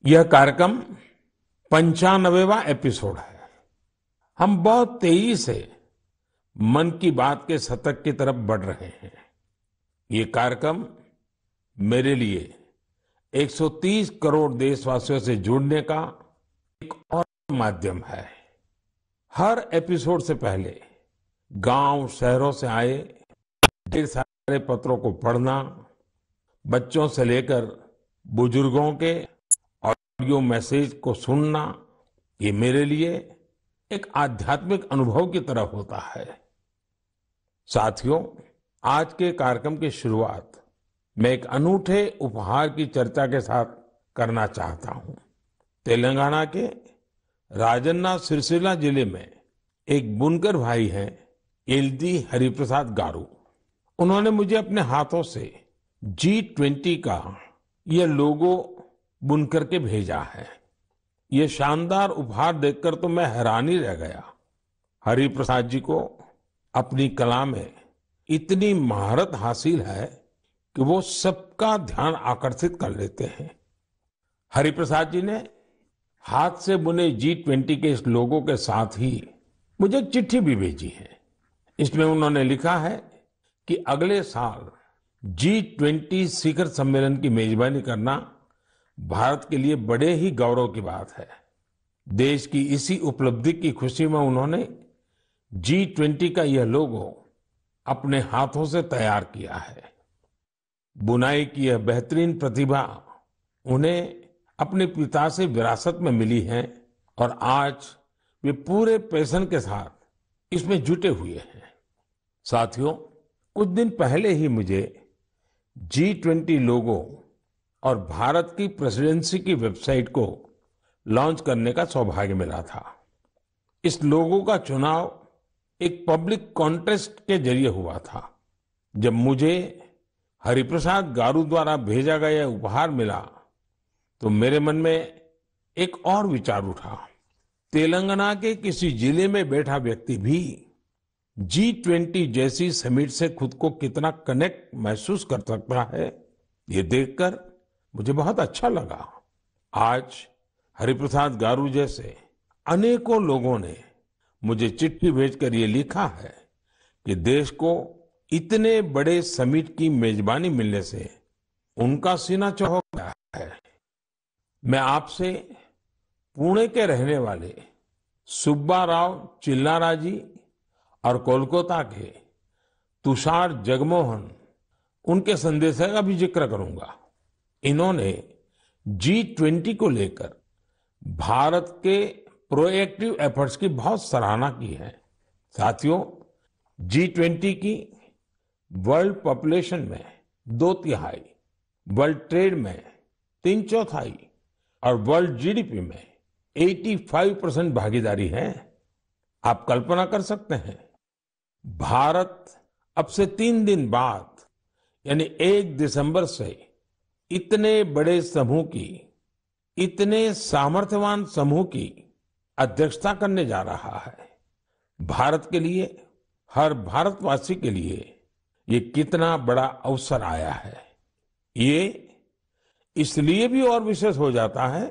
यह कार्यक्रम 95वां एपिसोड है। हम बहुत तेजी से मन की बात के शतक की तरफ बढ़ रहे हैं। ये कार्यक्रम मेरे लिए 130 करोड़ देशवासियों से जुड़ने का एक और माध्यम है। हर एपिसोड से पहले गांव शहरों से आए ढेर सारे पत्रों को पढ़ना, बच्चों से लेकर बुजुर्गों के ऑडियो मैसेज को सुनना, ये मेरे लिए एक आध्यात्मिक अनुभव की तरह होता है। साथियों, आज के कार्यक्रम की शुरुआत मैं एक अनूठे उपहार की चर्चा के साथ करना चाहता हूं। तेलंगाना के राजन्ना सिरसिल्ला जिले में एक बुनकर भाई हैं, एलदी हरिप्रसाद गारू। उन्होंने मुझे अपने हाथों से G20 का ये लोगो बुन करके भेजा है। ये शानदार उपहार देखकर तो मैं हैरान ही रह गया। हरिप्रसाद जी को अपनी कला में इतनी महारत हासिल है कि वो सबका ध्यान आकर्षित कर लेते हैं। हरिप्रसाद जी ने हाथ से बुने G20 के इस लोगो के साथ ही मुझे एक चिट्ठी भी भेजी है। इसमें उन्होंने लिखा है कि अगले साल G20 शिखर सम्मेलन की मेजबानी करना भारत के लिए बड़े ही गौरव की बात है। देश की इसी उपलब्धि की खुशी में उन्होंने G20 का यह लोगो अपने हाथों से तैयार किया है। बुनाई की यह बेहतरीन प्रतिभा उन्हें अपने पिता से विरासत में मिली है और आज वे पूरे पैशन के साथ इसमें जुटे हुए हैं। साथियों, कुछ दिन पहले ही मुझे G20 लोगो और भारत की प्रेसिडेंसी की वेबसाइट को लॉन्च करने का सौभाग्य मिला था। इस लोगो का चुनाव एक पब्लिक कॉन्टेस्ट के जरिए हुआ था। जब मुझे हरिप्रसाद गारू द्वारा भेजा गया उपहार मिला तो मेरे मन में एक और विचार उठा। तेलंगाना के किसी जिले में बैठा व्यक्ति भी G20 जैसी समिट से खुद को कितना कनेक्ट महसूस कर सकता है, ये देखकर मुझे बहुत अच्छा लगा। आज हरिप्रसाद गारू जैसे अनेकों लोगों ने मुझे चिट्ठी भेजकर ये लिखा है कि देश को इतने बड़े समिट की मेजबानी मिलने से उनका सीना चौंक गया है। मैं आपसे पुणे के रहने वाले सुब्बा राव चिल्लारा जी और कोलकाता के तुषार जगमोहन, उनके संदेश का भी जिक्र करूंगा। इन्होंने G20 को लेकर भारत के प्रोएक्टिव एफर्ट्स की बहुत सराहना की है। साथियों, G20 की वर्ल्ड पॉपुलेशन में 2/3, वर्ल्ड ट्रेड में 3/4 और वर्ल्ड जीडीपी में 85% भागीदारी है। आप कल्पना कर सकते हैं, भारत अब से 3 दिन बाद यानी 1 दिसंबर से इतने बड़े समूह की, इतने सामर्थ्यवान समूह की अध्यक्षता करने जा रहा है। भारत के लिए, हर भारतवासी के लिए ये कितना बड़ा अवसर आया है। ये इसलिए भी और विशेष हो जाता है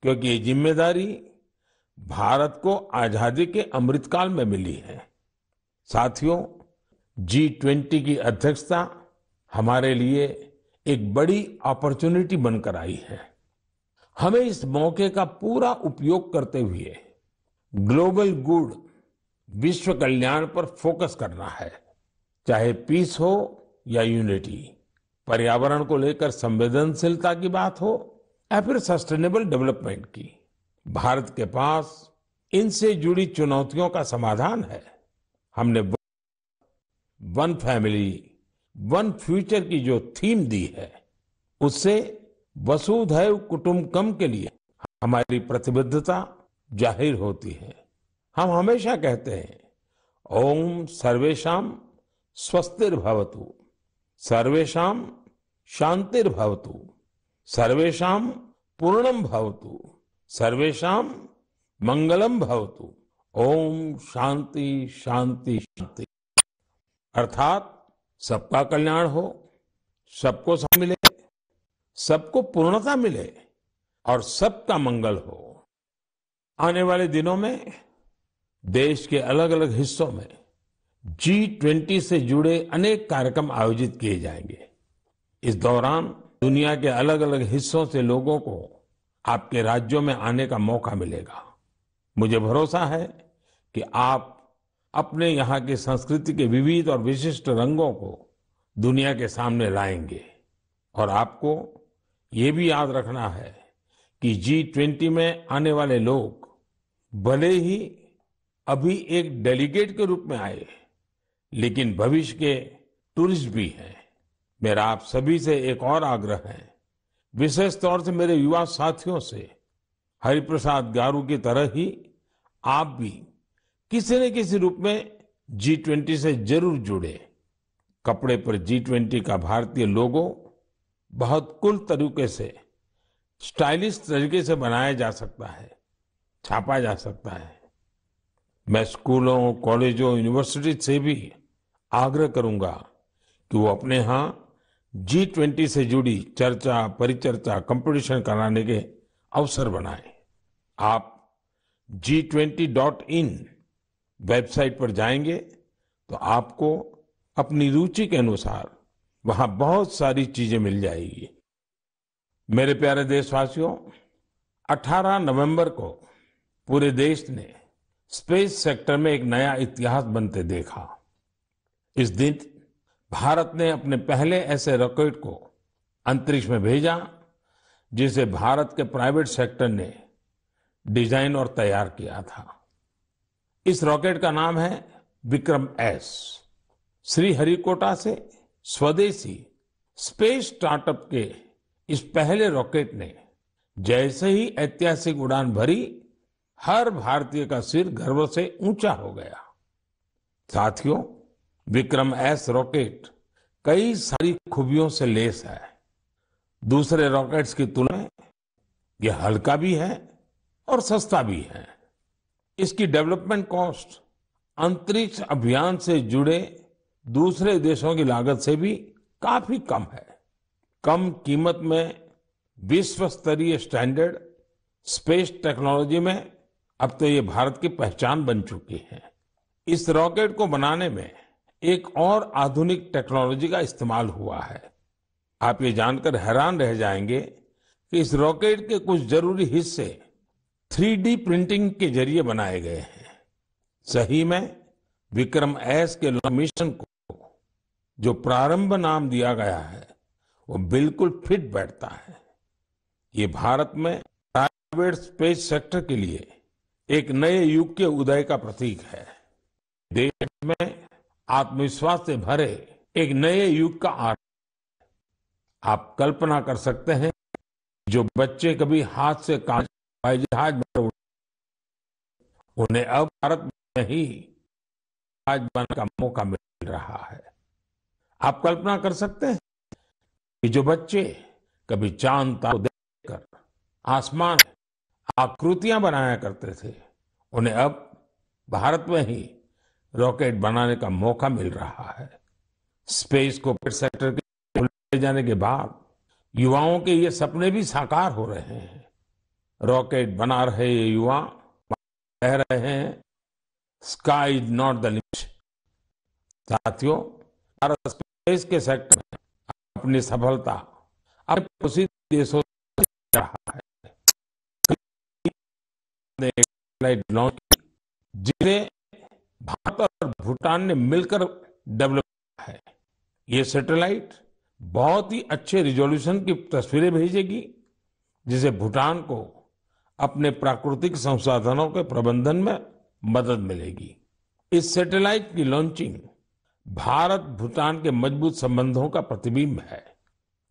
क्योंकि ये जिम्मेदारी भारत को आजादी के अमृतकाल में मिली है। साथियों, G20 की अध्यक्षता हमारे लिए एक बड़ी अपॉर्चुनिटी बनकर आई है। हमें इस मौके का पूरा उपयोग करते हुए ग्लोबल गुड, विश्व कल्याण पर फोकस करना है। चाहे पीस हो या यूनिटी, पर्यावरण को लेकर संवेदनशीलता की बात हो या फिर सस्टेनेबल डेवलपमेंट की, भारत के पास इनसे जुड़ी चुनौतियों का समाधान है। हमने वन फैमिली, वन फ्यूचर की जो थीम दी है, उससे वसुधैव कुटुंबकम के लिए हमारी प्रतिबद्धता जाहिर होती है। हम हमेशा कहते हैं, ओम सर्वेषां स्वस्तिर्भवतु, सर्वेषां शांतिर्भवतु, सर्वेषां पूर्णम भवतु, सर्वेषां मंगलम भवतु। ओम शांति शांति शांति। अर्थात सबका कल्याण हो, सबको मिले, सबको पूर्णता मिले और सबका मंगल हो। आने वाले दिनों में देश के अलग अलग हिस्सों में G20 से जुड़े अनेक कार्यक्रम आयोजित किए जाएंगे। इस दौरान दुनिया के अलग अलग हिस्सों से लोगों को आपके राज्यों में आने का मौका मिलेगा। मुझे भरोसा है कि आप अपने यहाँ की संस्कृति के विविध और विशिष्ट रंगों को दुनिया के सामने लाएंगे। और आपको ये भी याद रखना है कि G20 में आने वाले लोग भले ही अभी एक डेलीगेट के रूप में आए, लेकिन भविष्य के टूरिस्ट भी हैं। मेरा आप सभी से एक और आग्रह है, विशेष तौर से मेरे युवा साथियों से, हरिप्रसाद गारू की तरह ही आप भी किसी न किसी रूप में G20 से जरूर जुड़े। कपड़े पर G20 का भारतीय लोगो बहुत कूल तरीके से, स्टाइलिश तरीके से बनाया जा सकता है, छापा जा सकता है। मैं स्कूलों, कॉलेजों, यूनिवर्सिटी से भी आग्रह करूंगा कि वो अपने यहाँ G20 से जुड़ी चर्चा, परिचर्चा, कंपटीशन कराने के अवसर बनाएं। आप G20.in वेबसाइट पर जाएंगे तो आपको अपनी रुचि के अनुसार वहां बहुत सारी चीजें मिल जाएगी। मेरे प्यारे देशवासियों, 18 नवंबर को पूरे देश ने स्पेस सेक्टर में एक नया इतिहास बनते देखा। इस दिन भारत ने अपने पहले ऐसे रॉकेट को अंतरिक्ष में भेजा जिसे भारत के प्राइवेट सेक्टर ने डिजाइन और तैयार किया था। इस रॉकेट का नाम है विक्रम एस। श्रीहरिकोटा से स्वदेशी स्पेस स्टार्टअप के इस पहले रॉकेट ने जैसे ही ऐतिहासिक उड़ान भरी, हर भारतीय का सिर गर्व से ऊंचा हो गया। साथियों, विक्रम एस रॉकेट कई सारी खूबियों से लेस है। दूसरे रॉकेट्स की तुलना में यह हल्का भी है और सस्ता भी है। इसकी डेवलपमेंट कॉस्ट अंतरिक्ष अभियान से जुड़े दूसरे देशों की लागत से भी काफी कम है। कम कीमत में विश्व स्तरीय स्टैंडर्ड स्पेस टेक्नोलॉजी में अब तो ये भारत की पहचान बन चुकी है। इस रॉकेट को बनाने में एक और आधुनिक टेक्नोलॉजी का इस्तेमाल हुआ है। आप ये जानकर हैरान रह जाएंगे कि इस रॉकेट के कुछ जरूरी हिस्से 3D प्रिंटिंग के जरिए बनाए गए हैं। सही में विक्रम एस के मिशन को जो प्रारंभ नाम दिया गया है वो बिल्कुल फिट बैठता है। ये भारत में प्राइवेट स्पेस सेक्टर के लिए एक नए युग के उदय का प्रतीक है। देश में आत्मविश्वास से भरे एक नए युग का आरंभ। आप कल्पना कर सकते हैं, जो बच्चे कभी हाथ से हवाई जहाज में उड़े, उन्हें अब भारत में ही जहाज बनाने का मौका मिल रहा है। आप कल्पना कर सकते हैं कि जो बच्चे कभी चांद तारों को देखकर आसमान में आकृतियां बनाया करते थे, उन्हें अब भारत में ही रॉकेट बनाने का मौका मिल रहा है। स्पेस को सेक्टर के ले जाने के बाद युवाओं के ये सपने भी साकार हो रहे हैं। रॉकेट बना रहे ये युवा कह रहे हैं, sky is not the limit. साथियों, भारत स्पेस के सेक्टर में अपनी सफलता अपने पड़ोसी देशों से रहा है। लॉन्च जिसे भारत और भूटान ने मिलकर डेवलप किया है। ये सैटेलाइट बहुत ही अच्छे रिजोल्यूशन की तस्वीरें भेजेगी, जिसे भूटान को अपने प्राकृतिक संसाधनों के प्रबंधन में मदद मिलेगी। इस सैटेलाइट की लॉन्चिंग भारत भूटान के मजबूत संबंधों का प्रतिबिंब है।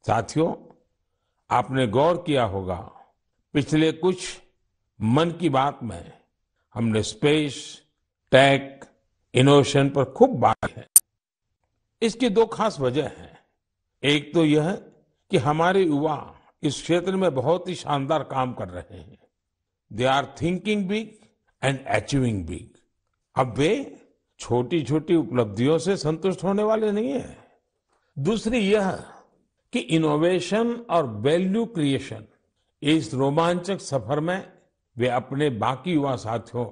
साथियों, आपने गौर किया होगा, पिछले कुछ मन की बात में हमने स्पेस, टेक, इनोवेशन पर खूब बात है। इसकी दो खास वजह हैं। एक तो यह कि हमारे युवा इस क्षेत्र में बहुत ही शानदार काम कर रहे हैं। They are thinking big and achieving big. अब वे छोटी छोटी उपलब्धियों से संतुष्ट होने वाले नहीं है। दूसरी यह कि इनोवेशन और वैल्यू क्रिएशन, इस रोमांचक सफर में वे अपने बाकी युवा साथियों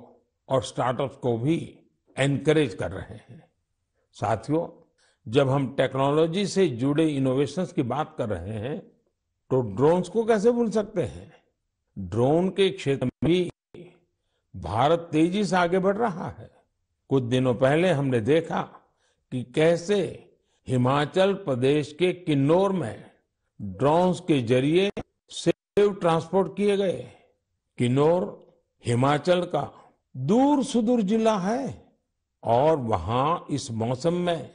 और स्टार्टअप्स को भी एनकरेज कर रहे हैं। साथियों, जब हम टेक्नोलॉजी से जुड़े इनोवेशंस की बात कर रहे हैं, तो ड्रोन्स को कैसे भूल सकते हैं। ड्रोन के क्षेत्र में भी भारत तेजी से आगे बढ़ रहा है। कुछ दिनों पहले हमने देखा कि कैसे हिमाचल प्रदेश के किन्नौर में ड्रोन्स के जरिए सेब ट्रांसपोर्ट किए गए। किन्नौर हिमाचल का दूर सुदूर जिला है और वहां इस मौसम में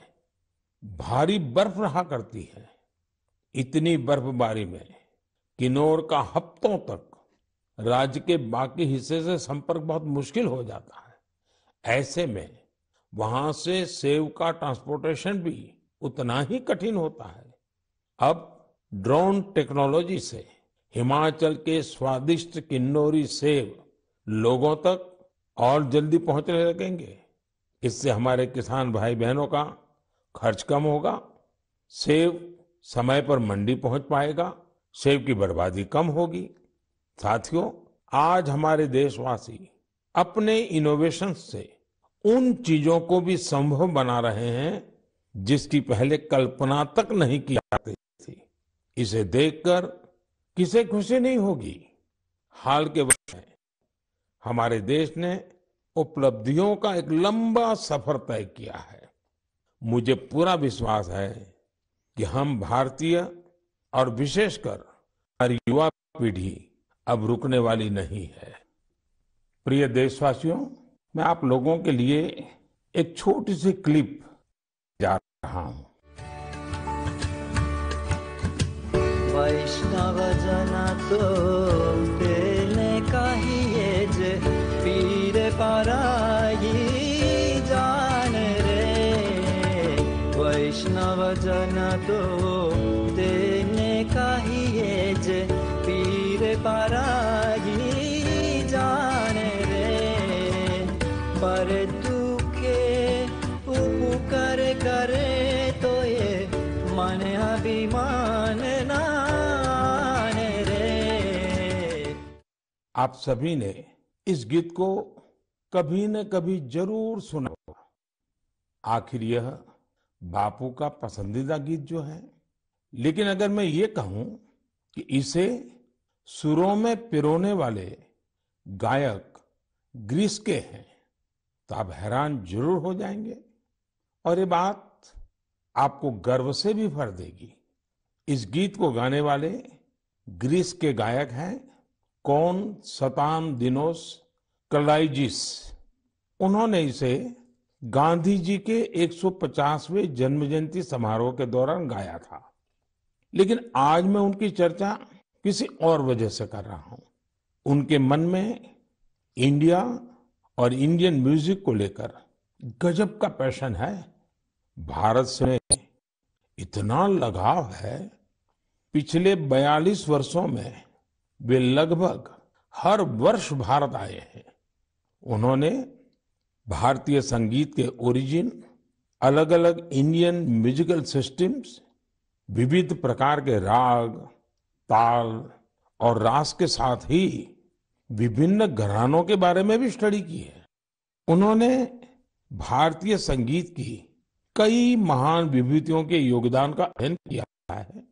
भारी बर्फ रहा करती है। इतनी बर्फबारी में किन्नौर का हफ्तों तक राज्य के बाकी हिस्से से संपर्क बहुत मुश्किल हो जाता है। ऐसे में वहां से सेब का ट्रांसपोर्टेशन भी उतना ही कठिन होता है। अब ड्रोन टेक्नोलॉजी से हिमाचल के स्वादिष्ट किन्नौरी सेब लोगों तक और जल्दी पहुंचने लगेंगे। इससे हमारे किसान भाई बहनों का खर्च कम होगा, सेब समय पर मंडी पहुंच पाएगा, सेब की बर्बादी कम होगी। साथियों, आज हमारे देशवासी अपने इनोवेशन से उन चीजों को भी संभव बना रहे हैं जिसकी पहले कल्पना तक नहीं की जाती थी। इसे देखकर किसे खुशी नहीं होगी। हाल के वर्ष में हमारे देश ने उपलब्धियों का एक लंबा सफर तय किया है। मुझे पूरा विश्वास है कि हम भारतीय और विशेषकर हमारी युवा पीढ़ी अब रुकने वाली नहीं है। प्रिय देशवासियों, मैं आप लोगों के लिए एक छोटी सी क्लिप जा रहा हूं। वैष्णव जन तो तेने कहिए जे पीर पराई जान रे। वैष्णव जन तो तेने कहिए जे पीर पराई जान रे। पर दुखे उपकार करे तो ये मन अभिमान नान रे। आप सभी ने इस गीत को कभी न कभी जरूर सुना होगा। आखिर यह बापू का पसंदीदा गीत जो है, लेकिन अगर मैं ये कहूं कि इसे सुरों में पिरोने वाले गायक ग्रीस के हैं, तो आप हैरान जरूर हो जाएंगे और ये बात आपको गर्व से भी भर देगी। इस गीत को गाने वाले ग्रीस के गायक हैं कोनस्तान्तिनोस कलाइजिस। उन्होंने इसे गांधी जी के 150वें जन्म जयंती समारोह के दौरान गाया था। लेकिन आज मैं उनकी चर्चा किसी और वजह से कर रहा हूं। उनके मन में इंडिया और इंडियन म्यूजिक को लेकर गजब का पैशन है। भारत से इतना लगाव है, पिछले 42 वर्षों में वे लगभग हर वर्ष भारत आए हैं। उन्होंने भारतीय संगीत के ओरिजिन, अलग अलग इंडियन म्यूजिकल सिस्टम्स, विविध प्रकार के राग, ताल और रास के साथ ही विभिन्न घरानों के बारे में भी स्टडी की है। उन्होंने भारतीय संगीत की कई महान विभूतियों के योगदान का अध्ययन किया है।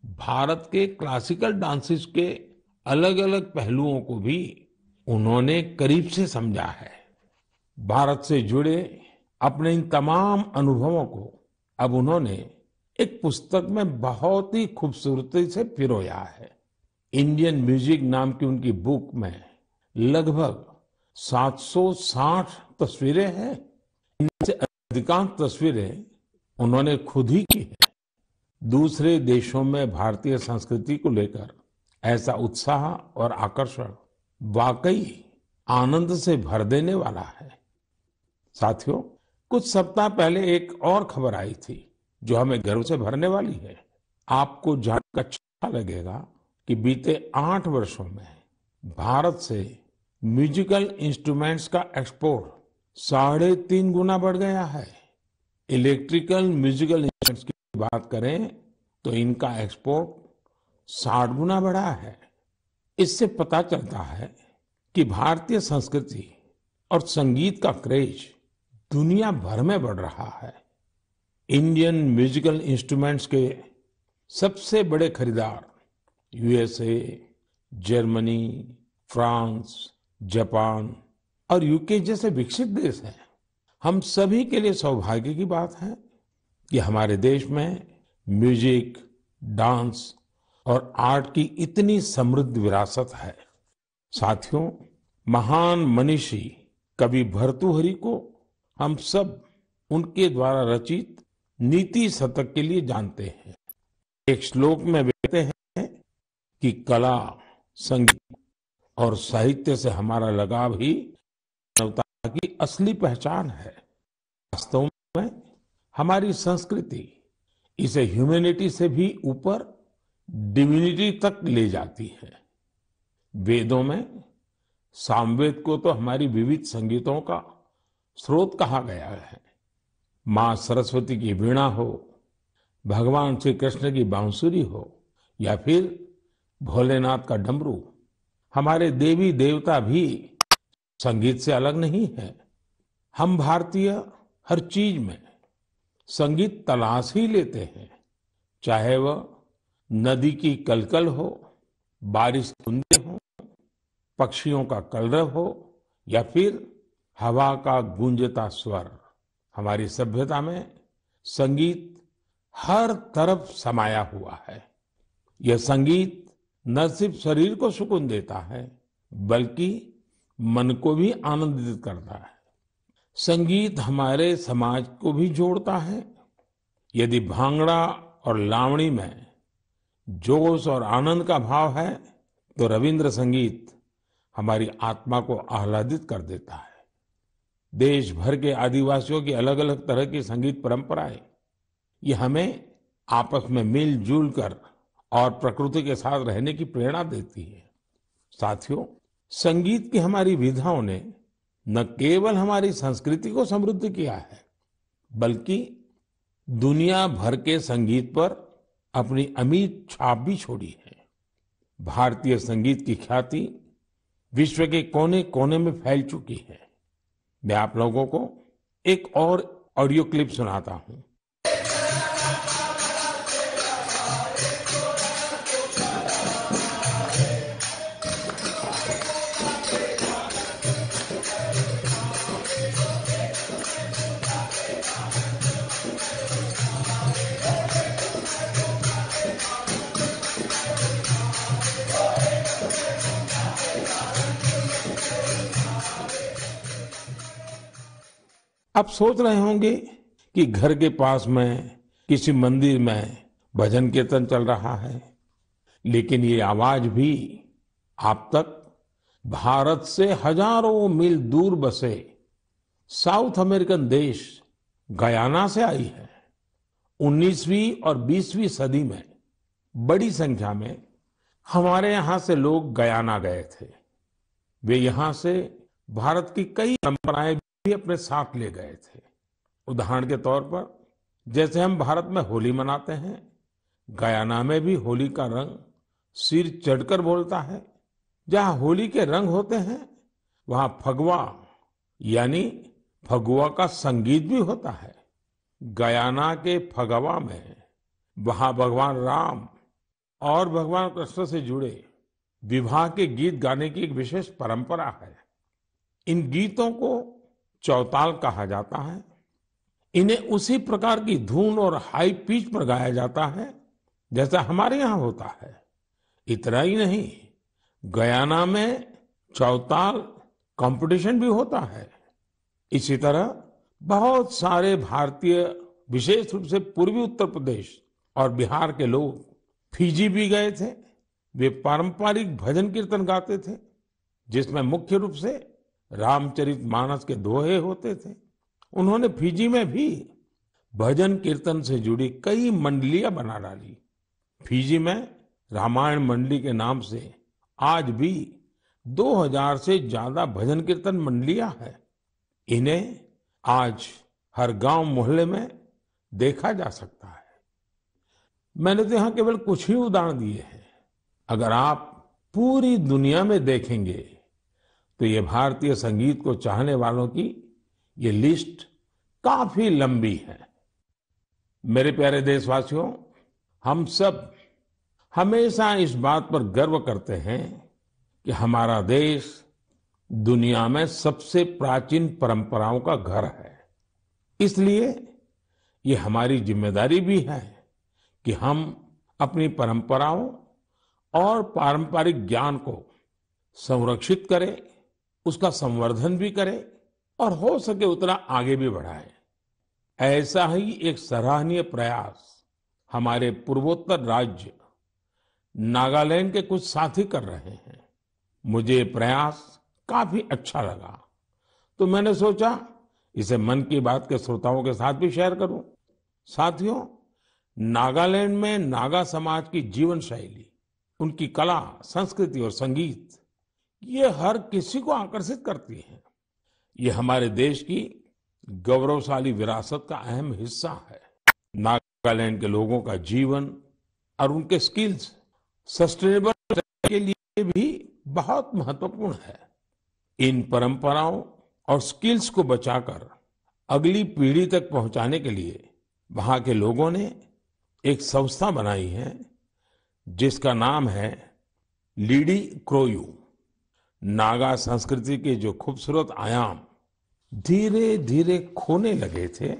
भारत के क्लासिकल डांसेस के अलग अलग पहलुओं को भी उन्होंने करीब से समझा है। भारत से जुड़े अपने इन तमाम अनुभवों को अब उन्होंने एक पुस्तक में बहुत ही खूबसूरती से पिरोया है। इंडियन म्यूजिक नाम की उनकी बुक में लगभग 760 तस्वीरें हैं। इनसे अधिकांश तस्वीरें उन्होंने खुद ही की है। दूसरे देशों में भारतीय संस्कृति को लेकर ऐसा उत्साह और आकर्षण वाकई आनंद से भर देने वाला है। साथियों, कुछ सप्ताह पहले एक और खबर आई थी जो हमें गर्व से भरने वाली है। आपको जानकर अच्छा लगेगा कि बीते 8 वर्षों में भारत से म्यूजिकल इंस्ट्रूमेंट्स का एक्सपोर्ट 3.5 गुना बढ़ गया है। इलेक्ट्रिकल म्यूजिकल इंस्ट्रूमेंट्स की बात करें तो इनका एक्सपोर्ट 60 गुना बढ़ा है। इससे पता चलता है कि भारतीय संस्कृति और संगीत का क्रेज दुनिया भर में बढ़ रहा है। इंडियन म्यूजिकल इंस्ट्रूमेंट्स के सबसे बड़े खरीदार यूएसए, जर्मनी, फ्रांस, जापान और यूके जैसे विकसित देश हैं। हम सभी के लिए सौभाग्य की बात है कि हमारे देश में म्यूजिक, डांस और आर्ट की इतनी समृद्ध विरासत है। साथियों, महान मनीषी कवि भर्तृहरि को हम सब उनके द्वारा रचित नीति शतक के लिए जानते हैं। एक श्लोक में वे कहते हैं कि कला, संगीत और साहित्य से हमारा लगाव ही मानवता की असली पहचान है। वास्तव में हमारी संस्कृति इसे ह्यूमैनिटी से भी ऊपर डिविनिटी तक ले जाती है। वेदों में सामवेद को तो हमारी विविध संगीतों का स्रोत कहा गया है। माँ सरस्वती की वीणा हो, भगवान श्री कृष्ण की बांसुरी हो या फिर भोलेनाथ का डमरू, हमारे देवी देवता भी संगीत से अलग नहीं है। हम भारतीय हर चीज में संगीत तलाश ही लेते हैं, चाहे वह नदी की कलकल हो, बारिश की बूंदें हो, पक्षियों का कलरव हो या फिर हवा का गूंजता स्वर। हमारी सभ्यता में संगीत हर तरफ समाया हुआ है। यह संगीत न सिर्फ शरीर को सुकून देता है, बल्कि मन को भी आनंदित करता है। संगीत हमारे समाज को भी जोड़ता है। यदि भांगड़ा और लावणी में जोश और आनंद का भाव है, तो रविंद्र संगीत हमारी आत्मा को आह्लादित कर देता है। देश भर के आदिवासियों की अलग अलग तरह की संगीत परंपराएं, ये हमें आपस में मिलजुल कर और प्रकृति के साथ रहने की प्रेरणा देती है। साथियों, संगीत की हमारी विधाओं ने न केवल हमारी संस्कृति को समृद्ध किया है, बल्कि दुनिया भर के संगीत पर अपनी अमिट छाप भी छोड़ी है। भारतीय संगीत की ख्याति विश्व के कोने कोने में फैल चुकी है। मैं आप लोगों को एक और ऑडियो क्लिप सुनाता हूं। आप सोच रहे होंगे कि घर के पास में किसी मंदिर में भजन कीर्तन चल रहा है, लेकिन ये आवाज भी आप तक भारत से हजारों मील दूर बसे साउथ अमेरिकन देश गयाना से आई है। 19वीं और 20वीं सदी में बड़ी संख्या में हमारे यहाँ से लोग गयाना गए थे। वे यहाँ से भारत की कई परंपराएं भी अपने साथ ले गए थे। उदाहरण के तौर पर जैसे हम भारत में होली मनाते हैं, गयाना में भी होली का रंग सिर चढ़कर बोलता है। जहां होली के रंग होते हैं, वहां फगवा यानी फगुआ का संगीत भी होता है। गयाना के फगवा में वहां भगवान राम और भगवान कृष्ण से जुड़े विवाह के गीत गाने की एक विशेष परंपरा है। इन गीतों को चौताल कहा जाता है। इन्हें उसी प्रकार की धुन और हाई पिच पर गाया जाता है जैसा हमारे यहाँ होता है। इतना ही नहीं, गयाना में चौताल कंपटीशन भी होता है। इसी तरह बहुत सारे भारतीय, विशेष रूप से पूर्वी उत्तर प्रदेश और बिहार के लोग फिजी भी गए थे। वे पारंपरिक भजन कीर्तन गाते थे, जिसमें मुख्य रूप से रामचरितमानस के दोहे होते थे। उन्होंने फिजी में भी भजन कीर्तन से जुड़ी कई मंडलियां बना डाली। फिजी में रामायण मंडली के नाम से आज भी 2000 से ज्यादा भजन कीर्तन मंडलियां हैं। इन्हें आज हर गांव मोहल्ले में देखा जा सकता है। मैंने तो यहाँ केवल कुछ ही उदाहरण दिए हैं। अगर आप पूरी दुनिया में देखेंगे तो ये भारतीय संगीत को चाहने वालों की ये लिस्ट काफी लंबी है। मेरे प्यारे देशवासियों, हम सब हमेशा इस बात पर गर्व करते हैं कि हमारा देश दुनिया में सबसे प्राचीन परंपराओं का घर है। इसलिए ये हमारी जिम्मेदारी भी है कि हम अपनी परंपराओं और पारंपरिक ज्ञान को संरक्षित करें, उसका संवर्धन भी करें और हो सके उतना आगे भी बढ़ाएं। ऐसा ही एक सराहनीय प्रयास हमारे पूर्वोत्तर राज्य नागालैंड के कुछ साथी कर रहे हैं। मुझे ये प्रयास काफी अच्छा लगा, तो मैंने सोचा इसे मन की बात के श्रोताओं के साथ भी शेयर करूं। साथियों, नागालैंड में नागा समाज की जीवन शैली, उनकी कला, संस्कृति और संगीत, ये हर किसी को आकर्षित करती है। ये हमारे देश की गौरवशाली विरासत का अहम हिस्सा है। नागालैंड के लोगों का जीवन और उनके स्किल्स सस्टेनेबल के लिए भी बहुत महत्वपूर्ण है। इन परंपराओं और स्किल्स को बचाकर अगली पीढ़ी तक पहुंचाने के लिए वहां के लोगों ने एक संस्था बनाई है जिसका नाम है लीडी क्रोयू। नागा संस्कृति के जो खूबसूरत आयाम धीरे धीरे खोने लगे थे,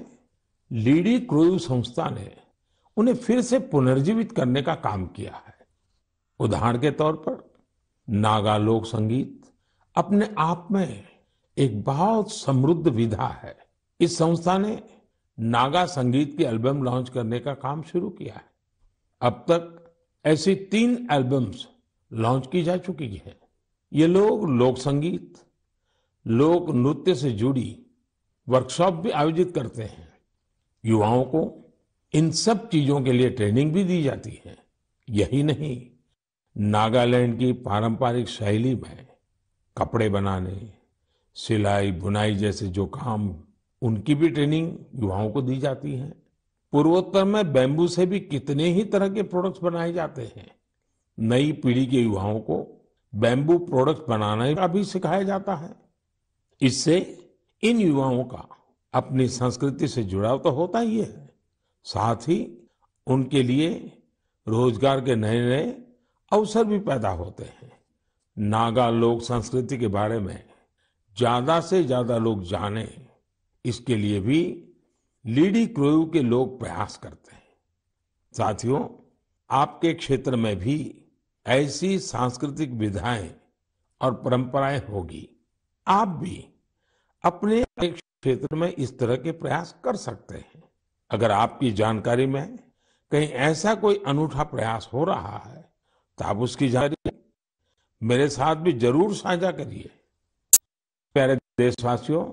लीडी क्रोयू संस्था ने उन्हें फिर से पुनर्जीवित करने का काम किया है। उदाहरण के तौर पर नागा लोक संगीत अपने आप में एक बहुत समृद्ध विधा है। इस संस्था ने नागा संगीत की एल्बम लॉन्च करने का काम शुरू किया है। अब तक ऐसी 3 एल्बम्स लॉन्च की जा चुकी हैं। ये लोग लोक संगीत, लोक नृत्य से जुड़ी वर्कशॉप भी आयोजित करते हैं। युवाओं को इन सब चीजों के लिए ट्रेनिंग भी दी जाती है। यही नहीं, नागालैंड की पारंपरिक शैली में कपड़े बनाने, सिलाई, बुनाई जैसे जो काम, उनकी भी ट्रेनिंग युवाओं को दी जाती है। पूर्वोत्तर में बैम्बू से भी कितने ही तरह के प्रोडक्ट्स बनाए जाते हैं। नई पीढ़ी के युवाओं को बैम्बू प्रोडक्ट्स बनाने का भी सिखाया जाता है। इससे इन युवाओं का अपनी संस्कृति से जुड़ाव तो होता ही है, साथ ही उनके लिए रोजगार के नए नए अवसर भी पैदा होते हैं। नागा लोक संस्कृति के बारे में ज्यादा से ज्यादा लोग जाने, इसके लिए भी लीडी क्रोयू के लोग प्रयास करते हैं। साथियों, आपके क्षेत्र में भी ऐसी सांस्कृतिक विधाएं और परंपराएं होगी। आप भी अपने क्षेत्र में इस तरह के प्रयास कर सकते हैं। अगर आपकी जानकारी में कहीं ऐसा कोई अनूठा प्रयास हो रहा है तो आप उसकी जानकारी मेरे साथ भी जरूर साझा करिए। प्यारे देशवासियों,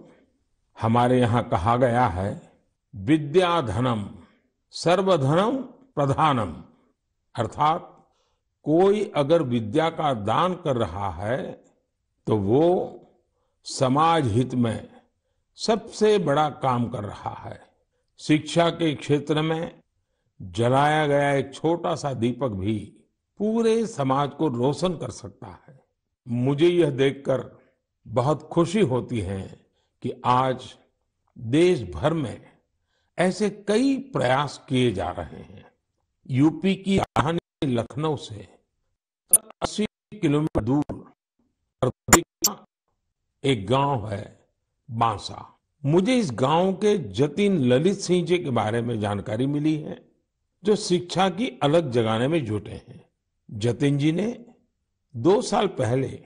हमारे यहाँ कहा गया है, विद्या धनम सर्वधनम प्रधानम, अर्थात कोई अगर विद्या का दान कर रहा है तो वो समाज हित में सबसे बड़ा काम कर रहा है। शिक्षा के क्षेत्र में जलाया गया एक छोटा सा दीपक भी पूरे समाज को रोशन कर सकता है। मुझे यह देखकर बहुत खुशी होती है कि आज देश भर में ऐसे कई प्रयास किए जा रहे हैं। यूपी की राजधानी लखनऊ से 80 किलोमीटर दूर एक गांव है बांसा। मुझे इस गांव के जतिन ललित सिंह जी के बारे में जानकारी मिली है, जो शिक्षा की अलग जगाने में जुटे हैं। जतिन जी ने 2 साल पहले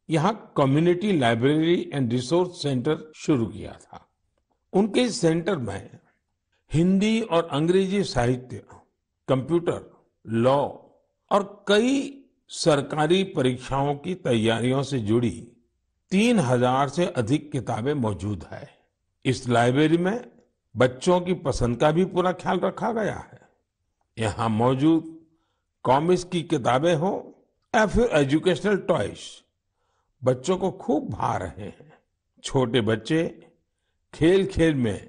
यहाँ community library and resource centre शुरू किया था। उनके इस सेंटर में हिंदी और अंग्रेजी साहित्य, कंप्यूटर, लॉ और कई सरकारी परीक्षाओं की तैयारियों से जुड़ी 3000 से अधिक किताबें मौजूद है। इस लाइब्रेरी में बच्चों की पसंद का भी पूरा ख्याल रखा गया है। यहाँ मौजूद कॉमिक्स की किताबें हो या फिर एजुकेशनल टॉयज बच्चों को खूब भा रहे हैं। छोटे बच्चे खेल खेल में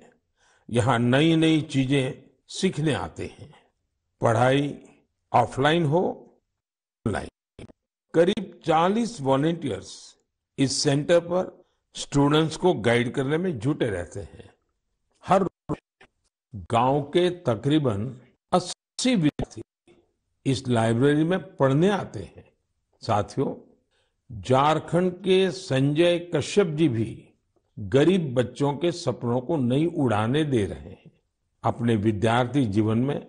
यहाँ नई नई चीजें सीखने आते हैं। पढ़ाई ऑफलाइन हो ऑनलाइन, करीब 40 वॉलंटियर्स इस सेंटर पर स्टूडेंट्स को गाइड करने में जुटे रहते हैं। हर गांव के तकरीबन 80 विद्यार्थी इस लाइब्रेरी में पढ़ने आते हैं। साथियों, झारखंड के संजय कश्यप जी भी गरीब बच्चों के सपनों को नई उड़ानें दे रहे हैं। अपने विद्यार्थी जीवन में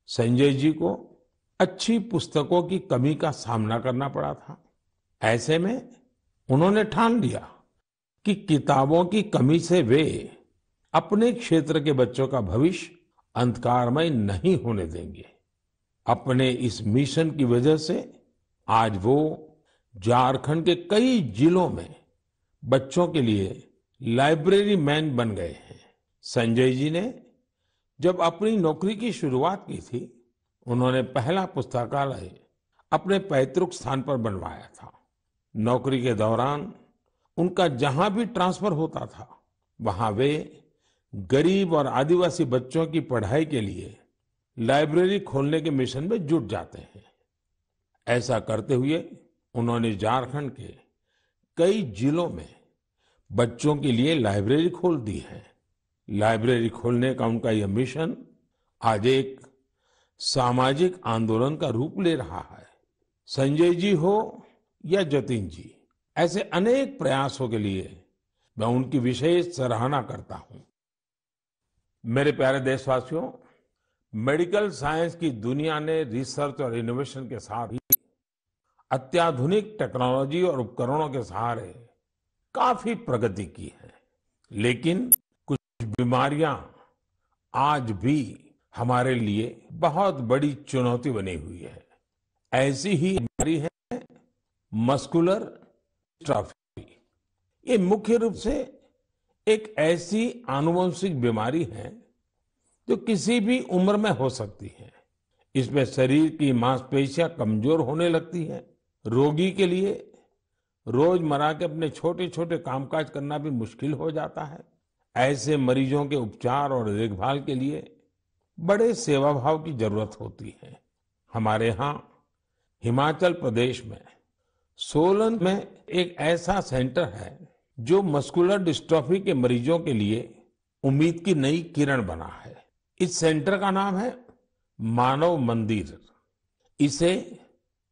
संजय जी को अच्छी पुस्तकों की कमी का सामना करना पड़ा था। ऐसे में उन्होंने ठान लिया कि किताबों की कमी से वे अपने क्षेत्र के बच्चों का भविष्य अंधकारमय नहीं होने देंगे। अपने इस मिशन की वजह से आज वो झारखंड के कई जिलों में बच्चों के लिए लाइब्रेरी मैन बन गए हैं। संजय जी ने जब अपनी नौकरी की शुरुआत की थी, उन्होंने पहला पुस्तकालय अपने पैतृक स्थान पर बनवाया था। नौकरी के दौरान उनका जहां भी ट्रांसफर होता था, वहां वे गरीब और आदिवासी बच्चों की पढ़ाई के लिए लाइब्रेरी खोलने के मिशन में जुट जाते हैं। ऐसा करते हुए उन्होंने झारखंड के कई जिलों में बच्चों के लिए लाइब्रेरी खोल दी है। लाइब्रेरी खोलने का उनका यह मिशन आज एक सामाजिक आंदोलन का रूप ले रहा है। संजय जी हो या जतिन जी, ऐसे अनेक प्रयासों के लिए मैं उनकी विशेष सराहना करता हूं। मेरे प्यारे देशवासियों, मेडिकल साइंस की दुनिया ने रिसर्च और इनोवेशन के साथ ही अत्याधुनिक टेक्नोलॉजी और उपकरणों के सहारे काफी प्रगति की है। लेकिन कुछ बीमारियां आज भी हमारे लिए बहुत बड़ी चुनौती बनी हुई है। ऐसी ही बीमारी है मस्कुलर डिस्ट्रॉफी। ये मुख्य रूप से एक ऐसी आनुवंशिक बीमारी है जो किसी भी उम्र में हो सकती है। इसमें शरीर की मांसपेशियां कमजोर होने लगती हैं। रोगी के लिए रोजमर्रा के अपने छोटे छोटे कामकाज करना भी मुश्किल हो जाता है। ऐसे मरीजों के उपचार और देखभाल के लिए बड़े सेवाभाव की जरूरत होती है। हमारे यहाँ हिमाचल प्रदेश में सोलन में एक ऐसा सेंटर है जो मस्कुलर डिस्ट्रॉफी के मरीजों के लिए उम्मीद की नई किरण बना है। इस सेंटर का नाम है मानव मंदिर। इसे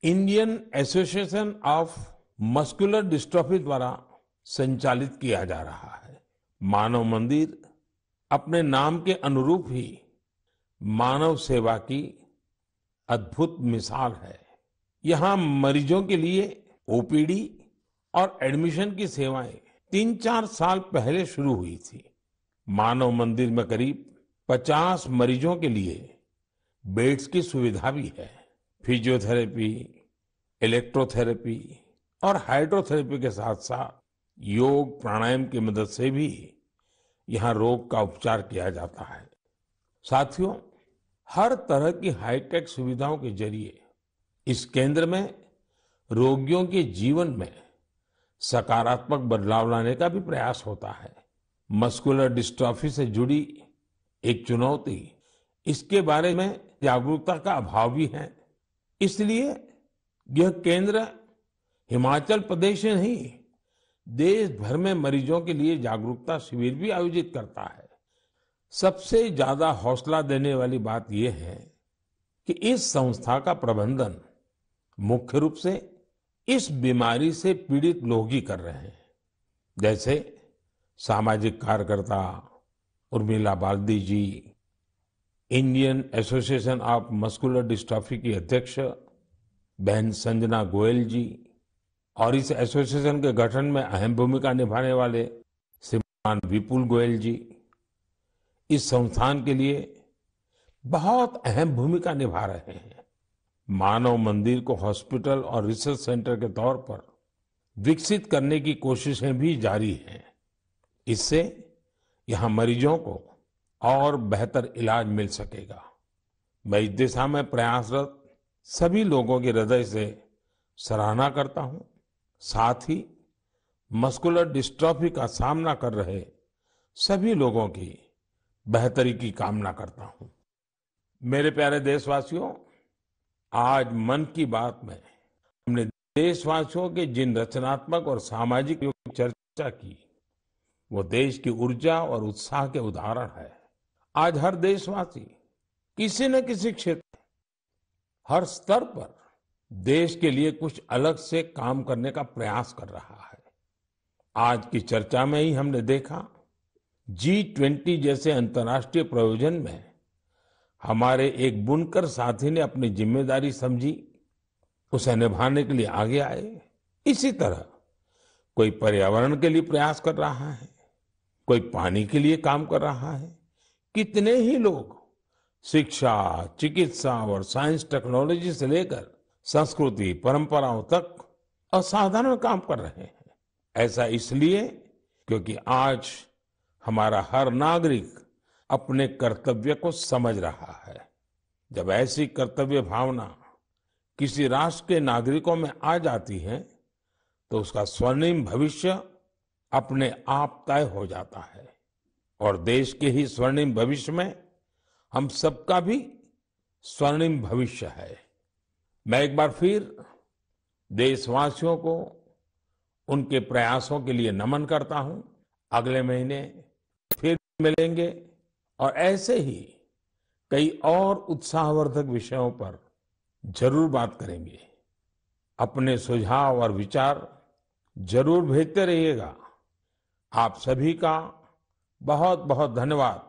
Indian association of muscular dystrophy द्वारा संचालित किया जा रहा है। मानव मंदिर अपने नाम के अनुरूप ही मानव सेवा की अद्भुत मिसाल है। यहाँ मरीजों के लिए ओपीडी और एडमिशन की सेवाएं 3-4 साल पहले शुरू हुई थी। मानव मंदिर में करीब 50 मरीजों के लिए बेड्स की सुविधा भी है। फिजियोथेरेपी, इलेक्ट्रोथेरेपी और हाइड्रोथेरेपी के साथ साथ योग प्राणायाम की मदद से भी यहाँ रोग का उपचार किया जाता है। साथियों, हर तरह की हाईटेक सुविधाओं के जरिए इस केंद्र में रोगियों के जीवन में सकारात्मक बदलाव लाने का भी प्रयास होता है। मस्कुलर डिस्ट्रॉफी से जुड़ी एक चुनौती इसके बारे में जागरूकता का अभाव भी है। इसलिए यह केंद्र हिमाचल प्रदेश ही नहीं, देश भर में मरीजों के लिए जागरूकता शिविर भी आयोजित करता है। सबसे ज्यादा हौसला देने वाली बात यह है कि इस संस्था का प्रबंधन मुख्य रूप से इस बीमारी से पीड़ित लोग ही कर रहे हैं। जैसे सामाजिक कार्यकर्ता Urmila Baldi ji, Indian association of muscular dystrophy की अध्यक्ष बहन संजना गोयल जी और इस एसोसिएशन के गठन में अहम भूमिका निभाने वाले श्रीमान विपुल गोयल जी इस संस्थान के लिए बहुत अहम भूमिका निभा रहे हैं। मानव मंदिर को हॉस्पिटल और रिसर्च सेंटर के तौर पर विकसित करने की कोशिशें भी जारी हैं। इससे यहाँ मरीजों को और बेहतर इलाज मिल सकेगा। मैं इस दिशा में प्रयासरत सभी लोगों की हृदय से सराहना करता हूँ। साथ ही मस्कुलर डिस्ट्रॉफी का सामना कर रहे सभी लोगों की बेहतरी की कामना करता हूँ। मेरे प्यारे देशवासियों, आज मन की बात में हमने देशवासियों के जिन रचनात्मक और सामाजिक योग की चर्चा की, वो देश की ऊर्जा और उत्साह के उदाहरण है। आज हर देशवासी किसी न किसी क्षेत्र, हर स्तर पर देश के लिए कुछ अलग से काम करने का प्रयास कर रहा है। आज की चर्चा में ही हमने देखा, G20 जैसे अंतर्राष्ट्रीय प्रयोजन में हमारे एक बुनकर साथी ने अपनी जिम्मेदारी समझी, उसे निभाने के लिए आगे आए। इसी तरह कोई पर्यावरण के लिए प्रयास कर रहा है, कोई पानी के लिए काम कर रहा है। कितने ही लोग शिक्षा, चिकित्सा और साइंस टेक्नोलॉजी से लेकर संस्कृति, परंपराओं तक असाधारण काम कर रहे हैं। ऐसा इसलिए क्योंकि आज हमारा हर नागरिक अपने कर्तव्य को समझ रहा है। जब ऐसी कर्तव्य भावना किसी राष्ट्र के नागरिकों में आ जाती है, तो उसका स्वर्णिम भविष्य अपने आप तय हो जाता है। और देश के ही स्वर्णिम भविष्य में हम सबका भी स्वर्णिम भविष्य है। मैं एक बार फिर देशवासियों को उनके प्रयासों के लिए नमन करता हूं। अगले महीने फिर मिलेंगे और ऐसे ही कई और उत्साहवर्धक विषयों पर जरूर बात करेंगे। अपने सुझाव और विचार जरूर भेजते रहिएगा। आप सभी का बहुत बहुत धन्यवाद।